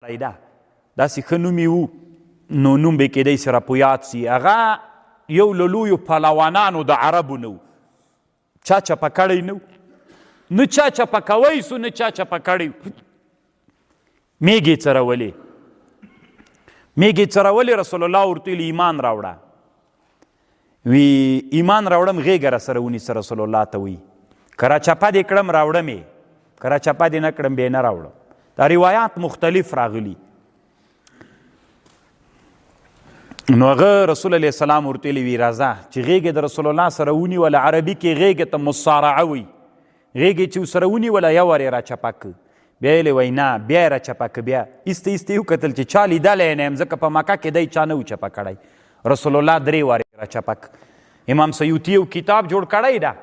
ده داسې ښه نوم یې و نو نوم به یې کیدی سي راپه یاد سي. هغه یو له لویو پهلوانانو د عربو نه و. چا چپه کړی نه و، نه چا چپه کوی سو، نه چا چپه کړی. میږې څرولې رسول الله ورته ویلي ایمان راوړه. وی ایمان راوړم غېږه را سره ونیسه. رسول الله ته وی که را چپه دې کړم راوړم یې، که را چپه دې نه کړم بیا نه راوړم. دا روایات مختلف راغلي. نو هغه رسول علیه السلام ورته ویلي وی راځه چې غېږې د رسول الله سره ونیوله. عربي کې غېږې ته مصارعه وی. غېږې چې ورسره ونیوله یو وار یې را چپه که، بیا یې وی نه بیا یې را چپه که. بیا ایسته ایسته یې وکتل چې چا لیدلی نه یم، ځکه په مکه کې دی چا نه و چپه کړی. رسول الله 3 وار را چپه که. امام سیوطي یو کتاب جوړ کړی ده،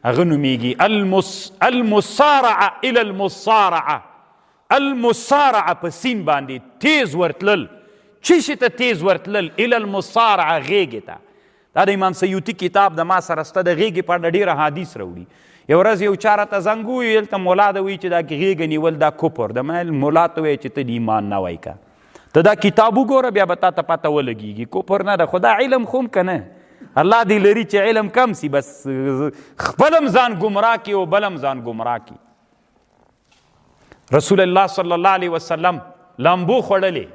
هغه نومیږي المصارعه الی المصارعه. المصارعه په سین باندې تیز ورتلل. چی شي ته تیز ورتلل؟ الی المصارعه غېږې ته. دا د امام سیوطي کتاب د ما سره سته. د غېږې په اړه ډېره حدیث راوړي. یو ورځ یو چا راته زنګ وویل، هلته ملا ده وایي چې دا غېږه نیول دا کفر ده. ملا ته وایي چې ته د ایمان نه وایي که ته دا کتاب وګوره بیا به تا ته پته ولګېږي. کفر نه ده، خو دا علم خو هم که نه الله دې لري چې علم کم سي، بس خپل هم ځان ګمراه کي او بل هم ځان ګمراه کي. رسول الله صلی الله علیه وسلم لامبو خوړلې.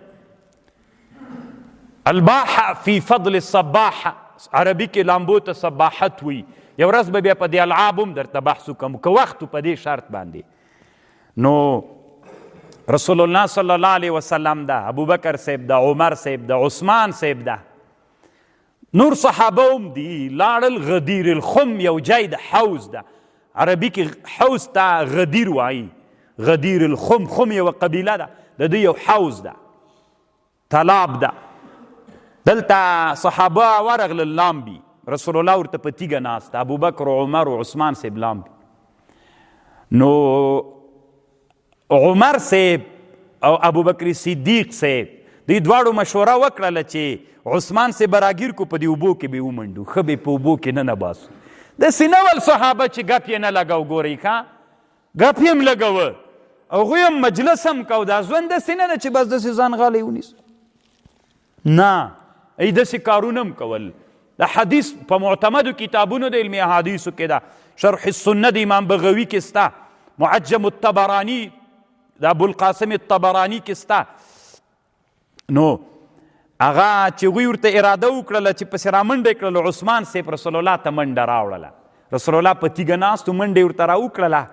الباحه فی فضل الصباحه، عربي کې لامبو ته صباحت وي. یو ورځ به بیا په دې العاب هم درته بحث وکړم که وخت په دې شرط باندې. نو رسول الله صلی الله علیه وسلم ده، ابوبکر صاحب ده، عمر صاحب ده، عثمان صاحب ده، نور صحابه هم دي. لاړل غدیر الخم، یو جای د حوض ده. عربي کې حوض ته غدیر وایي. غدیر الخم، خم یوه قبیله ده، د دوی یو حوض ده، تالاب ده. دلته صحابه ورغلل لامبي. رسول الله ورته په تیږه ناسته، ابوبکر و عمر و عثمان صاحب لامبي. نو عمر صاحب او ابوبکر صدیق صاحب دوی دواړو مشوره وکړله چې عثمان صاحب به راګیر کو، په دې اوبو کې به ومنډو، ښه به په اوبو کې نه باسو. داسې نه ول صحابه چې ګپ یې نه لګو. ګورئ ښه ګپ یې هم لګوه، هغوی هم مجلس هم کو. دا ژوند داسې نه ده چې بس داسې ځان غالی ونیسو، نه ای داسې کارونه هم کول. د حدیث په معتمدو کتابونو د علمي احادیثو کې ده. شرح السنه د امام بغوي کې سته، معجم الطبراني د ابوالقاسم الطبراني کې سته. نو هغه چې هغوی ورته اراده وکړله چې پسې رامنډه یې کړله عثمان صاحب رسول الله ته منډه راوړله. رسول الله په تیږه ناست و، منډه یې ورته راوکړله.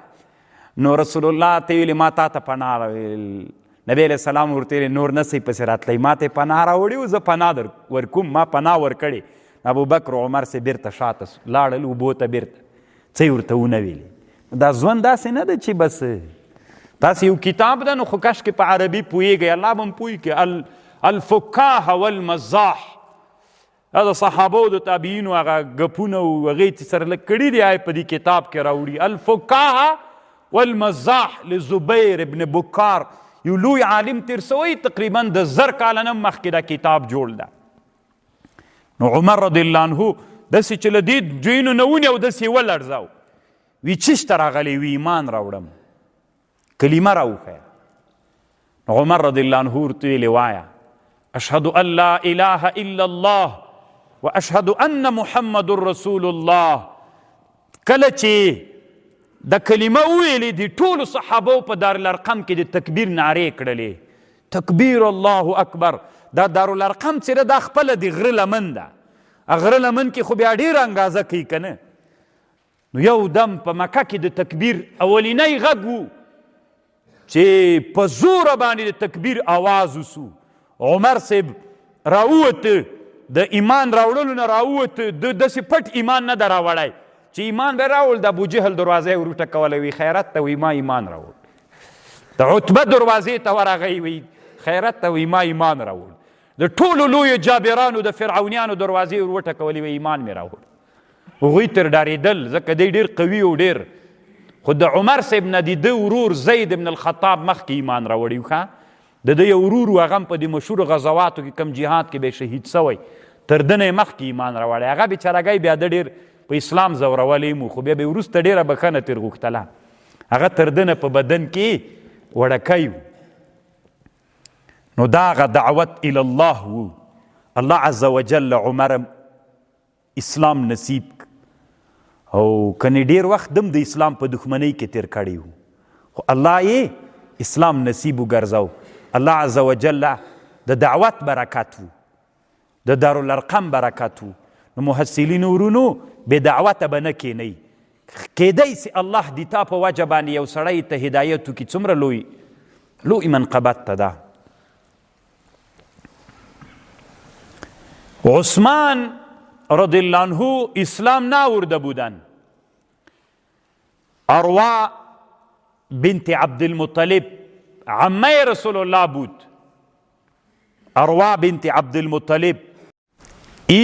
نو رسول الله ته ویلې ما تا ته پناه راویل. نبی علیه السلام ورته ویلې نور نه صحیح پسې راتلی، ما ته یې پناه راوړې و، زه پناه ورکوم، ما پناه ورکړې. ابوبکر و عمر صاحب بیرته شاته لاړل اوبو ته بیرته. څه یې ورته ونه ویلې. دا ژوند داسې نه ده چې بس تاسې یو کتاب ده نو خو کش کې په عربي پوهېږئ، الله به هم پوهې کړي. الفکاهه والمزاح، دا د صحابو د تابعینو هغه ګپونه و هغې چې سره لږ کړي دي په دې کتاب کې راوړي. الفکاهه والمزاح لزبیر ابن بکار، یو لوی عالم تیر سوی تقریبا د 1000 کاله نه مخکې دا کتاب جوړ ده. نو عمر رضی الله عنه داسې چې له دې جوینو نه ونیو داسې ولړزاو. وی چشته راغلی؟ وی ایمان راوړم، کلمه راوښیه. عمر رضی الله عنه ورته ویلې وایه اشهد ان لا اله الا الله و اشهد ان محمد رسول الله. کله چې د کلمه وویلې دي ټولو صحابو په دارالارقم کې د تکبیر نعرې کړلې. تکبیر الله اکبر. دا دارالارقم چې ده دا خپله د غره لمن ده. غره لمن کې خو بیا ډېره انګازه کوي که نه. نو یو دم په مکه کې د تکبیر اولینی غږ و چې په زوره باندې د تکبیر آواز وسو. عمر صاحب راووته، د ایمان راوړلو نه راووته. داسې پټ ایمان نه ده راوړی چې ایمان به راوړ. د ابوجهل دروازه یې ور وټکوله، وی خیرت ته وی ما ایمان راوړ. د عتبه دروازې ته ورغی، وی خیرت ته وی ما ایمان راوړ. د ټولو لویو جابرانو د فرعونیانو دروازې ور وټکولې، وی ایمان مې راوړ. هغوی تر ډارېدل ځکه دی ډېر قوي او ډېر. خو د عمر صاحب نه د ده ورور زید بن الخطاب مخکې ایمان راوړی و. ښه د ده یو ورور و، هغه هم په دې مشهورو غزواتو کې کم جهاد کې به شهید سوی، تر ده نه یې مخکې ایمان راوړی. هغه بېچارهګی بیا ده ډېر په اسلام زورولی مو، خو بیا به یې وروسته ډېره بښنه ترې غوښتله. هغه تر ده نه په بدن کې وړکی و. نو دا هغه دعوت الی الله و. الله عز وجل عمر اسلام نصیب او کنی ډیر وخت دم د اسلام په دښمنۍ کې تیر کړی و، خو الله یې اسلام نصیب وګرځاو. الله عز وجل د دعوت برکت و، د دارالارقم برکت و. نو محصلین ورونو بې دعوته به نه کینئ. کیدای سي الله د تا په وجه باندې یو سړی ته هدایت وکړي، څومره لوی منقبت ته ده. عثمان رضی الله عنه اسلام ناورده بودن. اروا بنت عبدالمطلب عمه رسول الله بود. اروا بنت عبدالمطلب ای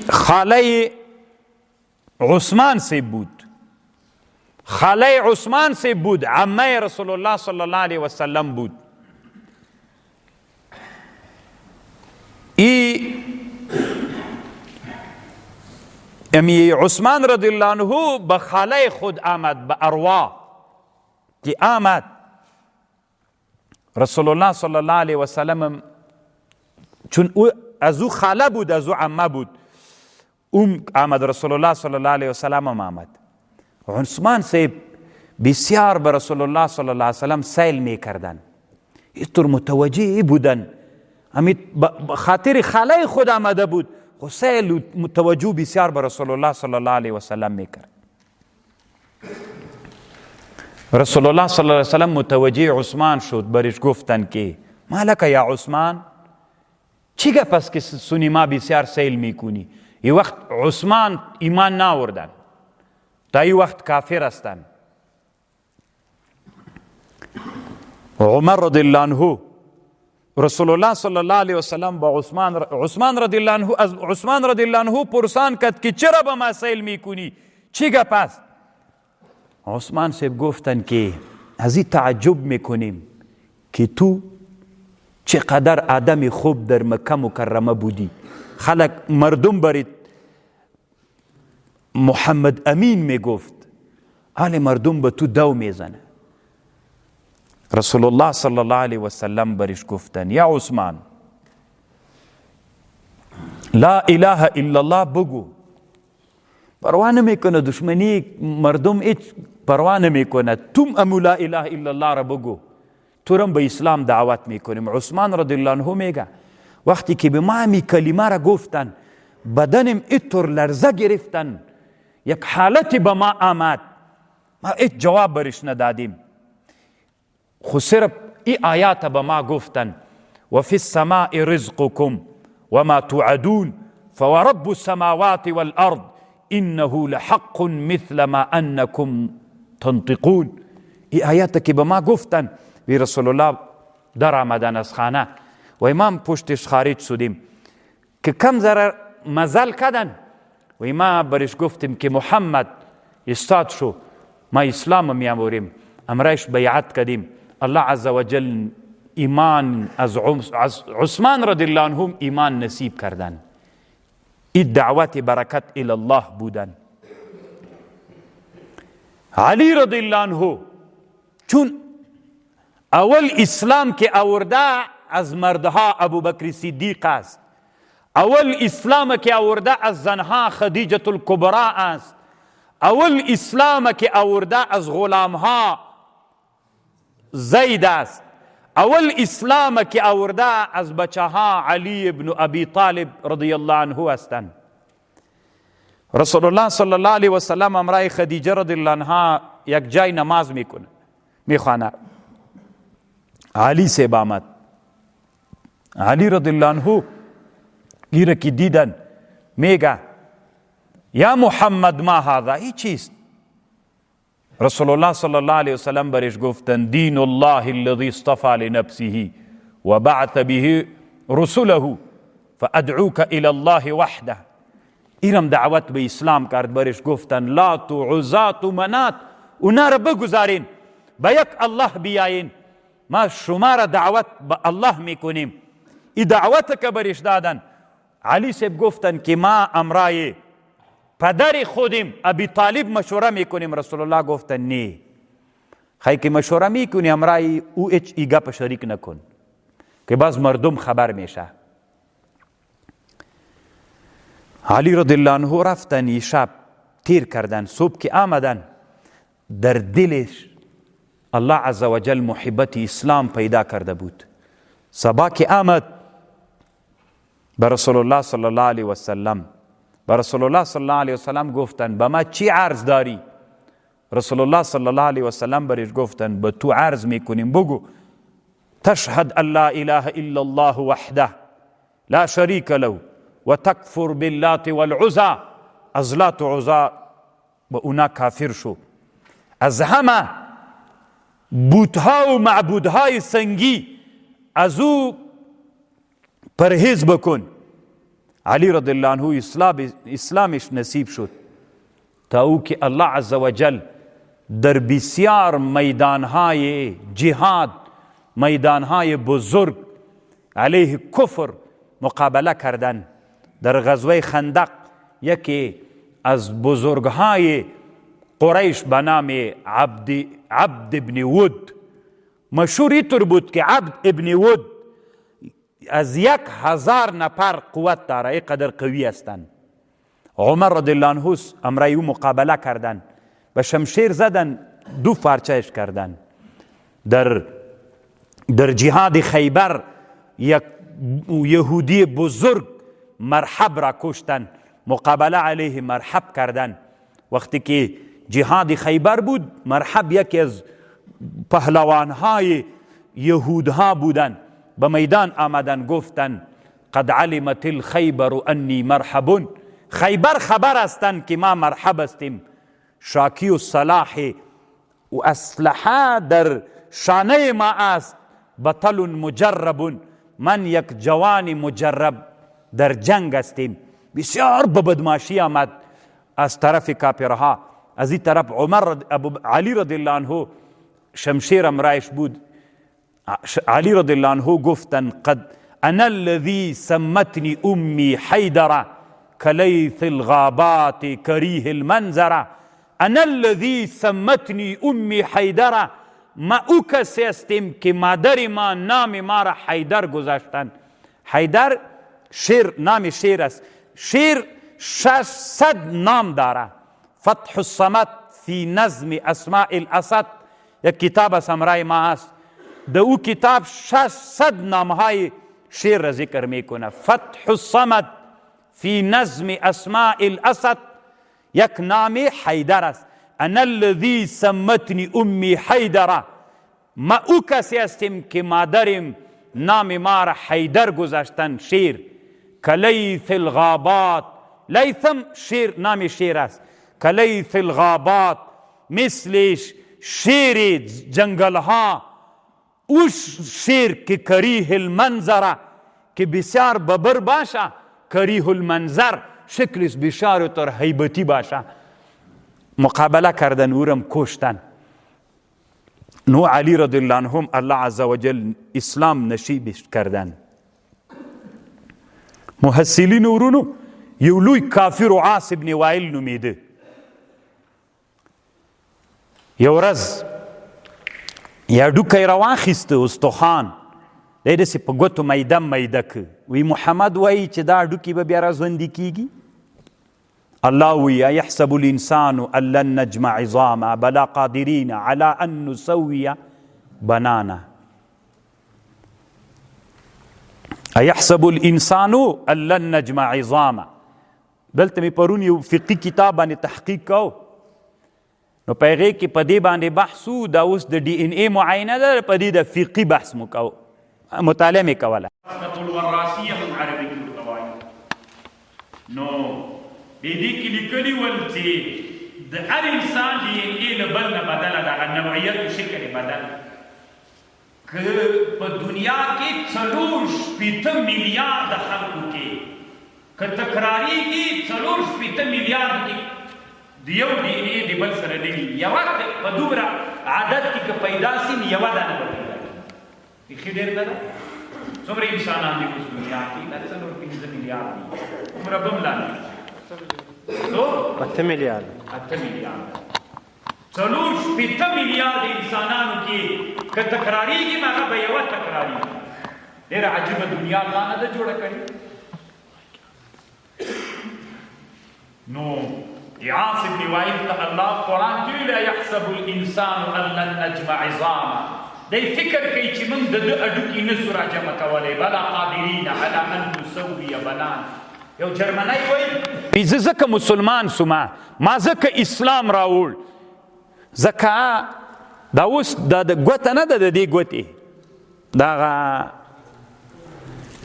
خاله عثمان سے بود، خاله عثمان سے بود، عمه رسول الله صلی الله علیه وسلم بود. عثمان رضی الله عنه به خاله خود آمد، به اروا که آمد. رسول الله صلی الله علیه وسلم چون او از او خاله بود، از او عمه بود، آمد. رسول الله صلی الله علیه وسلم آمد. عثمان صاحب بسیار به رسول الله صلی الله علیه وسلم سیل می کردن، اینطور متوجه بودن. خاطر خاله خود آمده بود، خو سیل متوجه بسیار به رسول الله صلی الله علیه وسلم می کرد. رسول الله صلی الله علیه وسلم متوجه عثمان شد، برش گفتن که مالک یا عثمان، چی گپ است که سنی ما بسیار سیل میکنی؟ ای وقت عثمان ایمان ناوردن، تا ای وقت کافر هستن. عمر رضی الله عنه رسول الله صلی الله علیه وسلم با عثمان رضی الله عنه از عثمان رضی الله عنه پرسان کرد که چرا به ما سیل میکنی؟ چی گپ است؟ عثمان صاحب گفتن که از این تعجب میکنیم که تو چقدر آدم خوب در مکه مکرمه بودی، خلق مردم برید محمد امین میگفت، حال مردم به تو دو میزنه. رسول الله صلی الله علیه وسلم برش گفتن یا عثمان لا اله الا الله بگو، پروا نمیکنه دشمنی مردم هیچ پروا نمیکنه، تم امو لا اله الا الله را بگو، تو رم به اسلام دعوت میکنیم. عثمان رضی الله عنه میگه وقتی که به ما همی کلمه را گفتن بدنم اینطور لرزه گرفتن، یک حالتی به ما آمد، ما هیچ جواب برش ندادیم، خو صرف ای آیات به ما گفتن وفی السماء رزقکم وما توعدون فورب السماوات والارض انه لحق مثل ما انکم تنطقون. ای آیات که به ما گفتن وی رسول الله در آمدن از خانه و امام پشتش خارج شدیم که کم ذره مزل کردن و ما برش گفتیم که محمد استاد شو، ما اسلام میاموریم، امرش بیعت کردیم. الله عز وجل ایمان از عثمان رضی الله عنه ایمان نصیب کردن. این دعوت برکت الی الله بودن. علی رضی الله عنه چون اول اسلام که آورده از مردها ابوبکر صدیق است، اول اسلام که آورده از زنها خدیجه الکبرا است، اول اسلام که آورده از غلامها زید است، اول اسلام که آورده از بچه ها علی ابن ابی طالب رضی الله عنه هستند. رسول الله صلی الله علیه وسلم امرای خدیجه رضی الله عنها یک جای نماز میخوانه، علی سے آمد. علی رضی الله عنه گیره که دیدن میگه یا محمد ما هذا، ای چیست؟ رسول الله صلی الله علیه وسلم برش گفتن دین الله الذي اصطفى لنفسه وبعث به رسله فادعوك الى الله وحده. ایرم دعوت به اسلام کرد، برش گفتن لات و عزات و منات اونا را بگذارین، به یک الله بیاین، ما شما را دعوت به الله میکنیم. ای دعوت که برش دادن. علی صاحب گفتن که ما امرای پدر خودیم ابی طالب مشوره میکنیم. رسول الله گفتن نه، خیلی که مشوره میکنی امرای او ایچ ایگا پا شریک نکن، که باز مردم خبر میشه. علی رضی الله عنه رفتن شب تیر کردن، صبح که آمدن در دلش الله عز و جل محبت اسلام پیدا کرده بود. صبح که آمد به رسول الله صلی الله علیه و سلم، به رسول الله صلی الله علیه و سلم گفتن به ما چی عرض داری؟ رسول الله صلی الله علیه و سلم برش گفتن به تو عرض میکنیم، بگو تشهد ان لا اله الا الله وحده لا شریک له و تکفر باللات والعزى. از لات و عزا به اونا کافر شو، از همه بودها و معبودهای سنگی از او پرهیز بکن. علی رضی الله عنه اسلامش نصیب شد تا او که الله عز و جل در بسیار میدانهای جهاد، میدانهای بزرگ علیه کفر مقابله کردن. در غزوه خندق یکی از بزرگهای قریش به نام عبد ابن ود، مشهور اینطور بود که عبد ابن ود از 1000 نفر قوت داره، اینقدر قوی هستند. عمر رضی الله عنه امرای او مقابله کردن، به شمشیر زدن، 2 پارچهش کردن. در جهاد خیبر یک یهودی بزرگ مرحب را کشتن، مقابله علیه مرحب کردن. وقتی که جهاد خیبر بود، مرحب یکی از پهلوانهای یهودها بودن، به میدان آمدن گفتن قد علمت الخیبر انی مرحب. خیبر خبر هستند که ما مرحب هستیم. شاکی و صلاح و اسلحه در شانه ما است. بطل مجرب، من یک جوان مجرب در جنگ هستیم. بسیار به بدماشی آمد از طرف کافرها. از این طرف علی رضی الله عنه شمشیر امرایش بود. علی رضی الله عنه گفتن قد انا الذي سمتني امي حيدر كليث الغابات كريه المنظر. انا الذي سمتني امي حيدر، ما او کسی هستیم که مادر ما نام ما را حیدر گذاشتن. حیدر شیر، نام شیر است. شیر 600 نام داره. فتح الصمد فی نظم اسماء الاسد یک کتاب از امرای ما هست. در او کتاب 600 نامهای شیر را ذکر میکنه. فتح الصمد فی نظم اسماء الاسد یک نام حیدر است. انا الذی سمتنی امی حیدر، ما او کسی هستیم که مادرم نام ما را حیدر گذاشتن. شیر کلیث الغابات، لیثم شیر نام شیر است. کلیث الغابات، مثلش شیر جنگلها. او شیر که کریه المنظر، که بسیار ببر باشه. کریه المنظر، شکلش بسیار تر هیبتی باشه. مقابله کردن، اورم کشتن. نو علی رضی الله عنهم الله عز و جل اسلام نصیبش کردن. محصلین ورونو یو لوی کافر و عاص ابن وائل نومیده. یو ورځ یا ډوکی را واخیسته استخوان، دی داسې په ګوتو میده که. وی محمد وایي چې دا ډوکي به بیا را ژوندي کیږي. الله وی ایحسب الانسان ان لن نجمع عظاما بلا قادرین علی ان نسوی بنانا. ایحسب الانسان ان لن نجمع عظاما. دلته مې پرون یو فقهي کتاب باندې تحقیق کو، نو په هغې کې په دې باندې بحث و. دا اوس د ډي ان اے معاینه ده، په دې د فقهي بحث مطالعه مې کوله. الوراثیه هم عربي کې وایي. نو دې کې لیکلي ول چې د هر انسان ډي ان اے له بل نه بدله ده، هغه نوعیت و شکل یې بدل. که په دنیا کې 4 میلیارده خلکو کې که تکراریږي 4 میلیارده کې د یو ډي ان اے د بل سره نه یوه په دومره عدد کې که پیدا سي نو یوه دانه به پیدا کړي. بیخي ډېر نه ده. څومره انسانان دي اوس دنیا کې؟ دا 4-5 میلیارد دي. عمره به هم لاندې 8 میلیارد 4 میلیارد انسانانو کې که تکراریږي نو هغه به یوه تکراریږي. ډېره عجیبه دنیا الله نه ده جوړه کړې. نو عاص ابن وائل ته الله قرآن کې لا يحسب الانسان ان لن نجمع عظاما، دی فکر کوي چې موږ د ده اډوکي نسو راجمع کولی، بلا قادرین علی ان نسوي بنان. یو جرمنی وایي زه ځکه مسلمان سومه، ما ځکه اسلام راوړ، ځکه دا اوس دا د ګوته نه ده د دې ګوتې دغه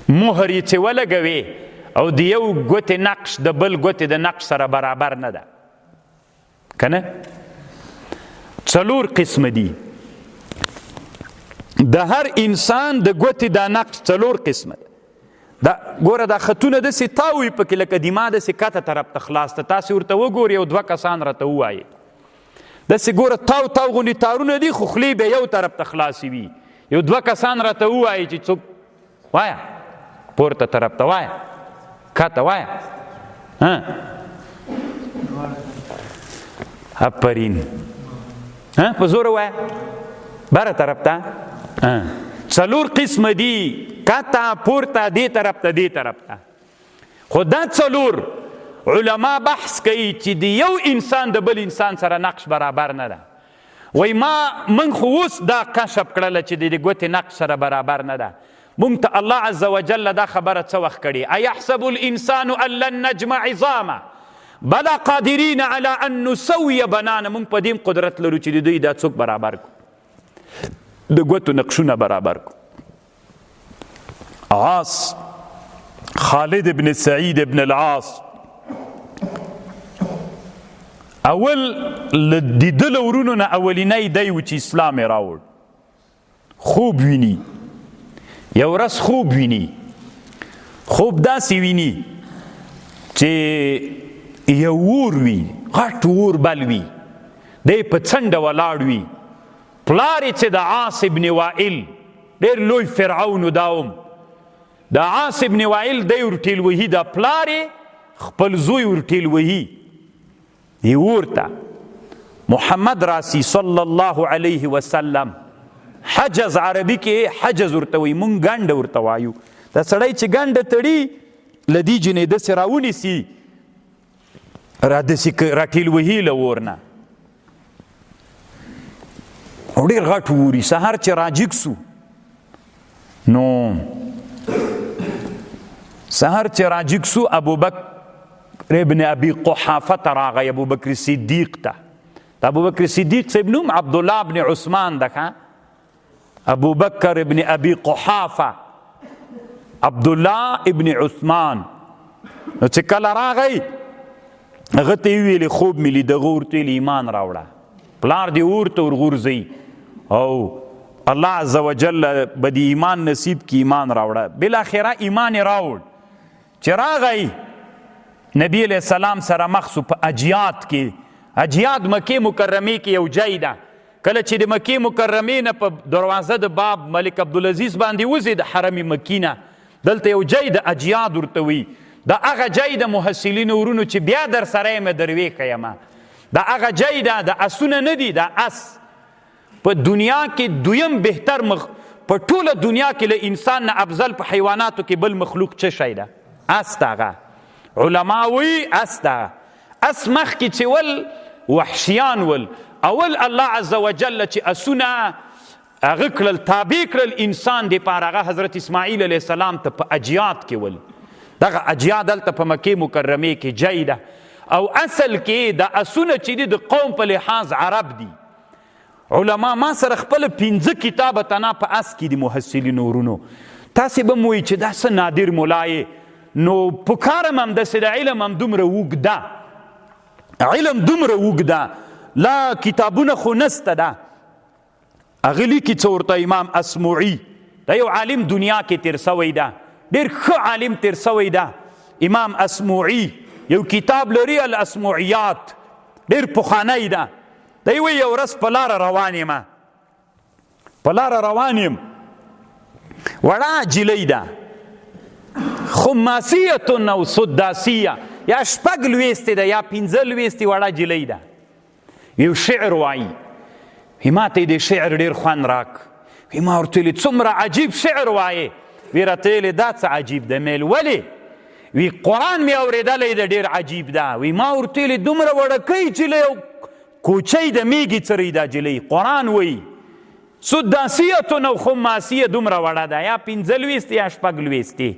مهر یې چې ولګوې او د یو ګوتې نقش د بل ګوتې د نقش سره برابر نه ده که نه؟ 4 قسمه دي د هر انسان د ګوتې دا نقش 4 قسمه ده. دا ګوره دا خطونه داسې تاوي پکې لکه دما داسې کته طرف ته خلاص ته، تاسې ورته وګورئ یو 2 کسان راته ووایي داسې ګوره تاو تاو غوندې تارونه دي خو خولې به یو طرف ته خلاصې وي. یو 2 کسان راته ووایي چې څوک وایه پورته طرف ته وایه کته وایه آفرین په زور وایه بره طرف ته 4 قسمه دي کته پورته دې طرف ته دې طرف ته. خو دا 4 علما بحث کوي چې د یو انسان د بل انسان سره نقش برابر نه ده. وایي من خو اوس دا کشف کړله چې د ګوتې نقش سره برابر نه ده. مونږ ته الله عز وجل دا خبره څه وخت کړې ایحسب الانسان ان لن نجمع عظاما بلا قادرین علی ان نسوي بنانا. مونږ په دې قدرت لرو چې د دوی دا څوک برابر کو، د ګوتو نقشونه برابر کو. عاص خالد ابن سعید ابن العاص اول د ده له ورونو نه اولینی دی و چې اسلام یې راوړ. خوب ویني، یو ورځ خوب ویني، خوب داسې ویني چې یو اور وي، غټ اور بل وي، دی په څنډه ولاړ وي. پلار یې چې د عاص ابن وائل ډېر لوی فرعون و داوم، د عاص ابن وائل دی ورټیل وهي، دا پلار یې خپل زوی ورټیل وهي یې اور ته. محمد راسی صلی الله علیه وسلم حجز عربي کې حجز ورته وایي، مونږ ګنډه ورته وایو. دا سړی چې ګنډه تړي له دې جنې داسې راونیسي داسې راټیل وهي له اور نه، او ډېر غټ اوري. سهار چې راجګ سو نو سهار چې راجګ سو ابوبکر ابن ابي قحافه ته راغی، ابوبکر صدیق ته. د ابوبکر صدیق صاحب نوم عبدالله ابن عثمان ده که ابو بکر ابن ابی قحافه عبدالله ابن عثمان. نو چې کله راغی هغه ته یې ویلې خوب مې لیده، هغه ورته ویلې ایمان راوړه، پلار دې اور ته ورغورځوي او الله عز وجل به دې ایمان نصیب کی، ایمان راوړه. بالاخره ایمان یې راوړ. چې راغی نبی علیہ السلام سره مخ سو په اجیاد کې. اجیاد مکې مکرمې کې یو ځای ده. کله چې د مکې مکرمې نه په دروازه د باب ملک عبدالعزیز باندې وځي د حرم مکی نه، دلته یو ځای د اجیاد ورته وي. دا هغه ځای د محصلینو ورونو چې بیا در سره یم درویښه یم، دا هغه ځای ده. د اسونه نه دي، دا اس په دنیا کې دویم بهتر په ټوله دنیا کې له انسان نه افضل په حیواناتو کې بل مخلوق څه شی ده؟ اس ده. هغه علما وایي اس ده. اس مخکې چې ول وحشیان ول، اول الله عز وجل چې اسونه هغه کړل تابع کړل انسان د پاره، هغه حضرت اسماعیل علیه السلام ته په اجیاد کې ول. دغه اجیاد هلته په مکې مکرمې کې ځای ده. او اصل کې د اسونه چې دي د قوم په لحاظ عرب دي. علما ما سره خپل 5 کتابه تنا په اس کې دي محصلینو ورونو. تاسې به مو وایي چې دا څه نادر ملایې، نو پکارم هم داسې د علم هم دومره اوږده، علم دومره اوږده، لا کتابونه خو نسته ده. هغه لیکي څه ورته امام اسمعي، دا یو عالم دنیا کې تیر سوی ده، ډېر ښه عالم تیر سوی ده. امام اسمعي یو کتاب لري الاسمعیات، ډېر پخوانی ده. دی وایي یو ورځ په لاره روان یم، په لاره روان یم، وړه جیلۍ ده، خماسیة او سداسیه، یا 6 لویستې ده یا 15 لویستې وړه جیلۍ ده. یو شعر وایي. ما ته د شعر ډېر خوند راک. ما ورته ویلې څومره عجیب شعر وایې. وی راته ویلې دا څه عجیب ده میل ولې وی قرآن مې اورېدلی د ډېر عجیب ده وی ما ورته ویلې دومره وړکۍ چې له یو کوچۍ د میږي څري دا جلۍ قرآن وایي سداسیة او خماسیه دومره وړه ده یا 15 یا 16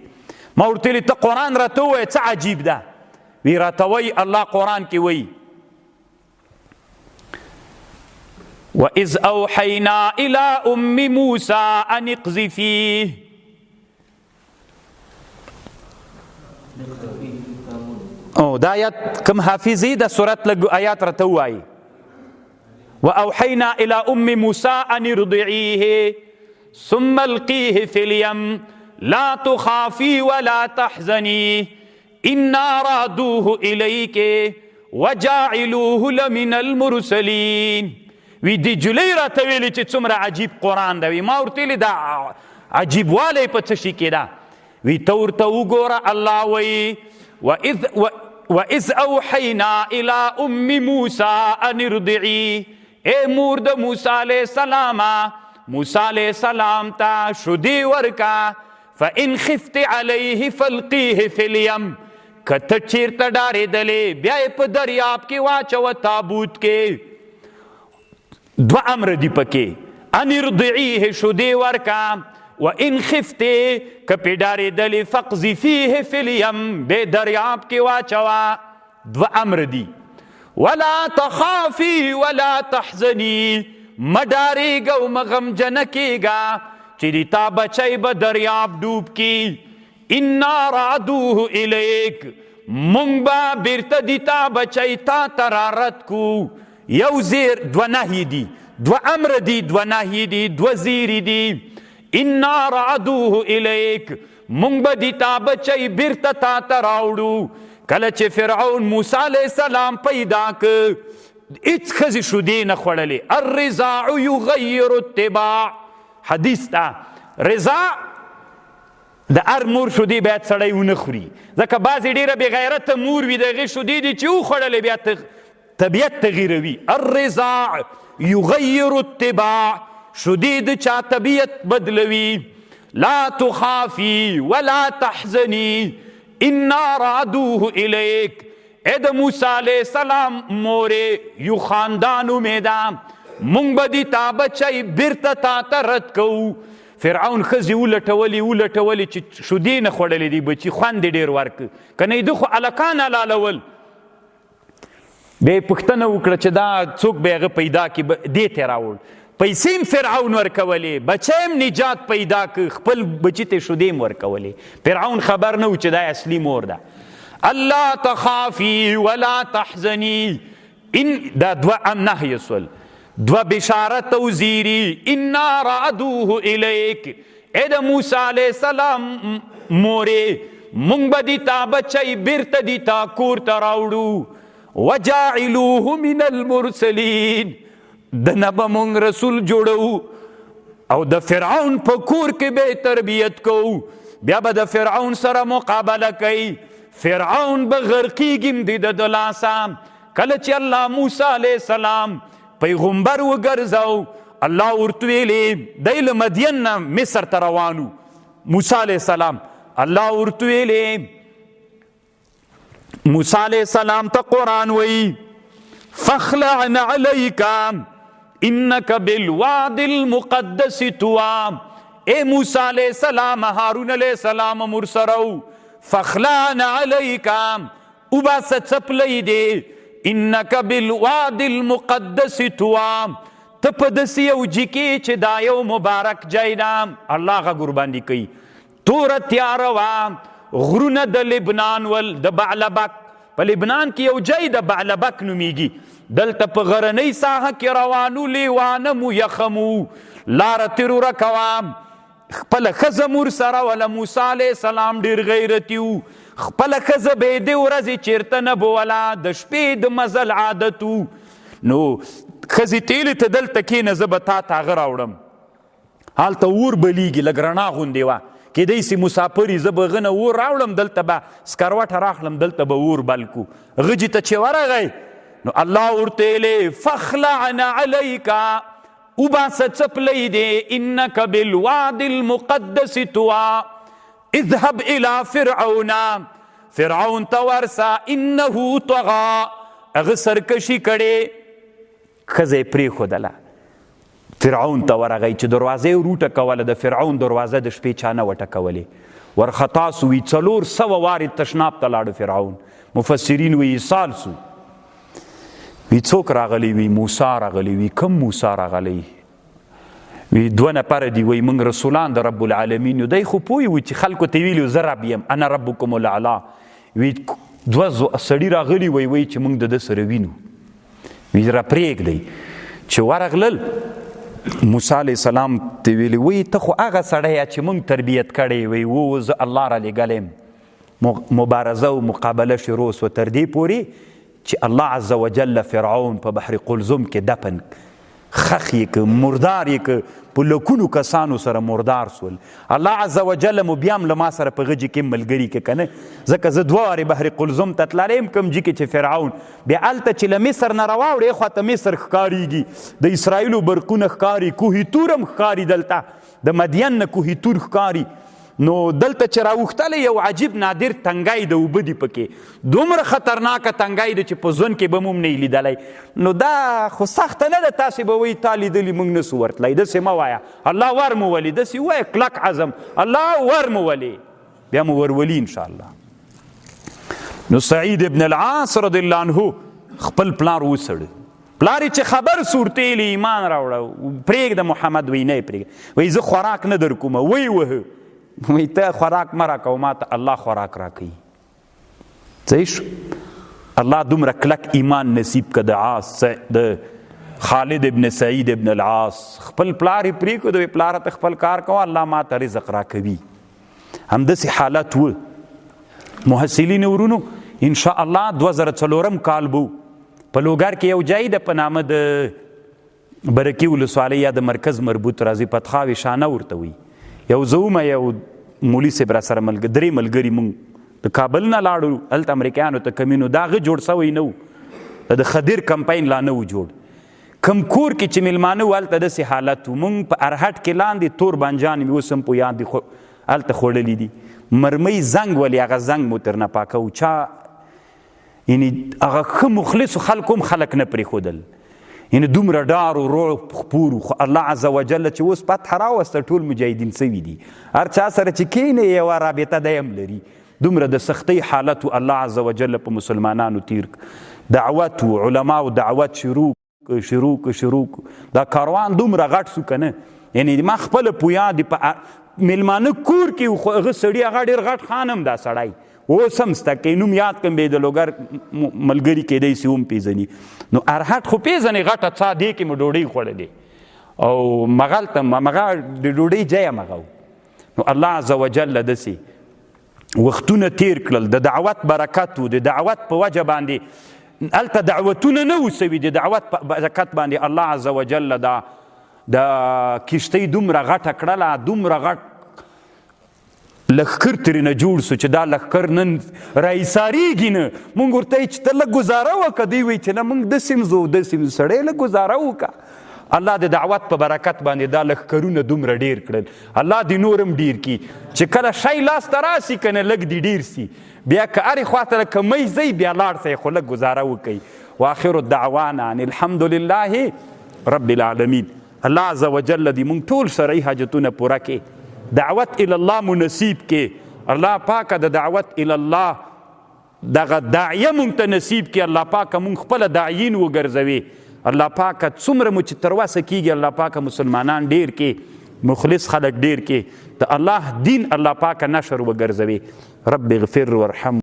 ما ورته ویلې ته قرآن راته ووایه څه عجیب ده وی راته وایي الله قرآن کې وایي وَإِذْ أَوْحَيْنَا إِلَىٰ أُمِّ مُوسَىٰ أَنِ اقْذِفِيهِ دا آیات کم حافظی دا سورت لگ آیات رتو آئی وَأَوْحَيْنَا إِلَىٰ أُمِّ مُوسَىٰ أَنِ ارْضِعِيهِ ثُمَّ الْقِيهِ فِي الْيَمِّ لَا تُخَافِي وَلَا تَحْزَنِي إِنَّا رَادُوهُ إِلَيْكِ وَجَاعِلُوهُ لَمِنَ الْمُرْسَلِينَ وی دی جلی راته ویلې چې څومره عجیب قرآن ده وی ما ورته ویلې دا عجیب والی په څه شي کې ده وی ته ورته وګوره الله وایي وَإِذْ أَوْحَيْنَا إِلَىٰ أُمِّ مُوسَىٰ أَنِ ارْضِعِيهِ اے مور د موسی علیہ السلام موسی علیہ السلام ته شودې ورکا فَإِنْ خِفْتِ عَلَيْهِ فَالْقِيهِ فِي الْيَمِّ که ته چېرته ډارېدلې بیا یې په دریاب کې واچوه تابوت کې دو امر دی پکې ان ارضعیه شودې ورکا وان خفتې که پې ډارېدلې فاقذفیه فی الیم بې دریاب کې واچوه دو امر دی ولا تخافی ولا تحزنی مه ډارېږه او مه غمجنه کېږه چې د تا بچی به دریاب ډوب کی انا رادوه الیک مونږ به بیرته د تا بچی تا ته رارد کو یو زیر دو نهی دی دو امر دی دو نهی دی دو زیری دی انا رعدوه الیک مونږ به د تا بچی بیرته تا ته راوړو کله چې فرعون موسی علیه السلام پیدا که هیڅ ښځې شودې نه خوړلې الرضاع یغیر الطباع حدیث ته رضاع د هر مور شودې باید سړی ونه خوري ځکه بعضې ډېره بېغیرته مور وي د هغې شودې دي چې وخوړلې بیا طبیعت تغییروي الرضاع یغیر الطباع شودې د چا طبیعت بدلوي لا تخافی ولا تحزنی انا رادوه الیک اے د موسی علیہ السلام مورې یو خاندان امیده مونږ به د تا بچی بیرته تا ته رد کوو فرعون ښځې ولټولې چې شودې نه خوړلې دي بچي خوند یې ډېر ورکه که نه یې ده خو هلکان حلالول بیا یې پوښتنه وکړه چې دا څوک به هغه پیدا کړي دې ته یې راوړ پیسې هم فرعون ورکولې بچی هم نجات پیدا که خپل بچي ته شودې هم ورکولې فرعون خبر نه و چې دا اصلي مور ده الله تخافي ولا تحزني دا دوه نهی سول دوه بشارت او زیری انا رادوه الیک اے د موسی علیہ السلام مورې مونږ به د تا بچی بیرته د تا کور ته راوړو وجاعلوه من المرسلین دنه به مونږ رسول جوړو او د فرعون په کور کې به تربیت کوو بیا به د فرعون سره مقابله کوي فرعون به غرقیږي د لاسه کله چې الله موسی علیه السلام پیغمبر وګرځاو الله ورته ویلې دی له مدین نه مصر ته روانو موسی علیه السلام الله ورته ویلې موسی علیہ السلام ته قرآن وی فخلعن علیک انک بالواد المقدس طوی اے موسی علیہ السلام هارون علیہ السلام مرسرو فخلعن علیک وباسه څپلی دی انک بالواد المقدس طوی ته په داسې یو جي کې چې دا یو مبارک ځای ده الله هغه قرباني کوي توره تیاره وه غرونه د لبنان ول د بعلبک په لبنان کې یو ځای د بعلبک نومیږي دلته په غرنۍ ساحه کې روانو لیوانه مو یخمو لاره تېروره کوه خپله ښځه مور سره وله موسی علیه السلام ډېر غیرتي و خپله ښځه به یې دې ورځې چېرته نه بوله د شپې د مزل عادت و نو ښځې تېلې ته دلته کښېنه زه به تا ته هغه راوړم هلته اور بلیږي لږ رڼا غوندې وه کیدای سي مسافر زه به هغه نه اور راوړم دلته به سکروټه راخلم دلته به اور بل کو هغه جي ته چې ورغی نو الله ورته ویلې فخلعن علیک وباسه څپلی دی انک بالواد المقدس طوی اذهب الى فرعون، فرعون ته ورسه انه طغى، هغه سرکشي کړې، ښځه یې پرېښودله. فرعون ته ورغی چې دروازه یې وروټکوله، د فرعون دروازه د شپې چا نه وټکولې، ورخطا سو. وي 400 وارې تشناب ته لاړو فرعون. مفسرین وی سال سو. وی څوک راغلی؟ وی موسی راغلی. وی کم موسی راغلی؟ وی 2 نفره دي. وی موږ رسولان د رب العالمین یو. دی خو پوه وي چې خلکو ته ویلي زه رب یم، انا ربکم الاعلی. وی 2 سړي راغلي وی چې موږ د ده سره وینو. وی را پرېږدئ. چې ورغلل موسی علیه السلام ته ویلي وی ته خو هغه سړی چې موږ تربیت کړی وی و زه الله را لېږلی. مبارزه و مقابله شروع سوه تر دې پورې چې الله عز وجل فرعون په بحر قلزم کې دفن خخ یې که، مردار یې که، په لکونو کسانو سره مردار سول. الله عز وجل مو بیا هم له ما سره په غجې کې ملګري که نه، ځکه زه 2 وارې بحر قلزم ته تللی یم کوم جي کې چې فرعون بیا هلته چې له مصر نه راواوړې خواته مصر ښکارېږي، د اسرائیلو برقونه ښکاري، کوهي تور هم ښکاري، دلته د مدین نه کوهي تور ښکاري. نو دلته چې راوښتلی یو عجیب نادر تنګی د اوبه دي پکې، دومره خطرناکه تنګی دی چې په ژوند کې به مو هم نه یې لیدلی. نو دا خو سخته نه ده، تاسې به وایي تا لیدلي موږ نسو ورتلی، داسې مه وایه الله ور مو ولي، داسې ووایه کلک عزم الله ور مو ولي، بیا مو ورولي انشاءالله. نو سعید ابن العاص رضی الله عنه خپل پلار وسړ. پلار یې چې خبر صورتېلي ایمان راوړه، پرېږده محمد وی نه یې پرېږده. وایي زه خوراک نه در کومه. وی وهه وی ته خوراک مه راکوه، ما ته الله خوراک راکوي. صحیح شو. الله دومره کلک ایمان نصیب که د خالد ابن سعید ابن العاص. خپل پلار یې پرېښود، وی پلاره ته خپل کار کوه، الله ما ته رزق راکوي. همداسې حالت و. محصلین ورونو انشاءالله 2004 کال بو په لوګر کې یو ځای ده په نامه د برکي ولسوالۍ یا د مرکز مربوط راځي، پتخاوي شانه ورته وي. یو زه ومه یو مولي صاحب را سره 3 ملګري مونږ د کابل نه لاړو، هلته امریکایانو ته کمینو دا هغه جوړ سوی نه و، د خدیر کمپاین لا نه و جوړ. کم کور کې چې میلمانه و هلته داسې حالت و. مونږ په ارهټ کې لاندې تور بانجان مې اوس هم په یاد دي هلته خوړلي دي. مرمۍ زنګ ولې هغه زنګ مو ترنه پاکه و. چا یعنې هغه ښه مخلصو خلکو هم خلک نه پرېښودل، یعنې دومره ډار و رعب خپور و. خو الله عز وجل چې اوس فتحه راوسته ټول مجاهدین سوي دي، هر چا سره چې کښېنې یوه رابطه دی هم لري. دومره د سختۍ حالت و الله عز وجل په مسلمانانو تیر. دعوت و علماو دعوت شروع دا کاروان دومره غټ سو که نه، یعنې ما خپله پویا دي په میلمانه کور کې خو هغه سړي هغه ډېر غټ خان هم دا سړی اوس هم سته که نوم یاد کړم به د لوګر ملګري کېدی سي هم پېژني. نو ارهټ خو پېژنې غټه څا دې کې مو ډوډۍ خوړلې او مغلته مغه د ډوډۍ ځای مغه و. نو الله عز وجل داسې وختونه تیر کړل د دعوت برکت و. د دعوت په وجه باندې هلته دعوتونه نه و سوي، د دعوت په برکت باندې الله عز وجل د کشتۍ دومره غټه کړله، دومره غټ لښکر ترېنه جوړ سو چې دا لښکر نن راایسارېږي نه. مونږ ورته یې چې ته لږ ګزاره وکړه، دوی وایي چې نه مونږ داسې م ځو داسې م. سړی لږ ګزاره وکړه. الله د دعوت په برکت باندې دا لښکرونه دومره ډېر کړل. الله دې نور هم ډېر کړي چې کله شی لاس ته راسي که نه لږ دې ډېر سي. بیا که هرې خواته لکه می ځئ بیا لاړ سئ، خو لږ ګزاره وکئ. واخر الدعوانا ان الحمد لله رب العالمین. الله عز وجل دې مونږ ټول شرعي حاجتونه پوره کړي، دعوت الله مو نصیب کې. الله پاکه د دعوت الله دغه داعیه مونږ ته نصیب کې. الله پاکه مونږ خپله داعیین وګرځوي. الله پاکه څومره مو چې تر وسه کېږي الله پاکه مسلمانان ډېر کې، مخلص خلک ډېر کې، د الله دین الله پاکه نشر وګرځوي. رب اغفر ورحم.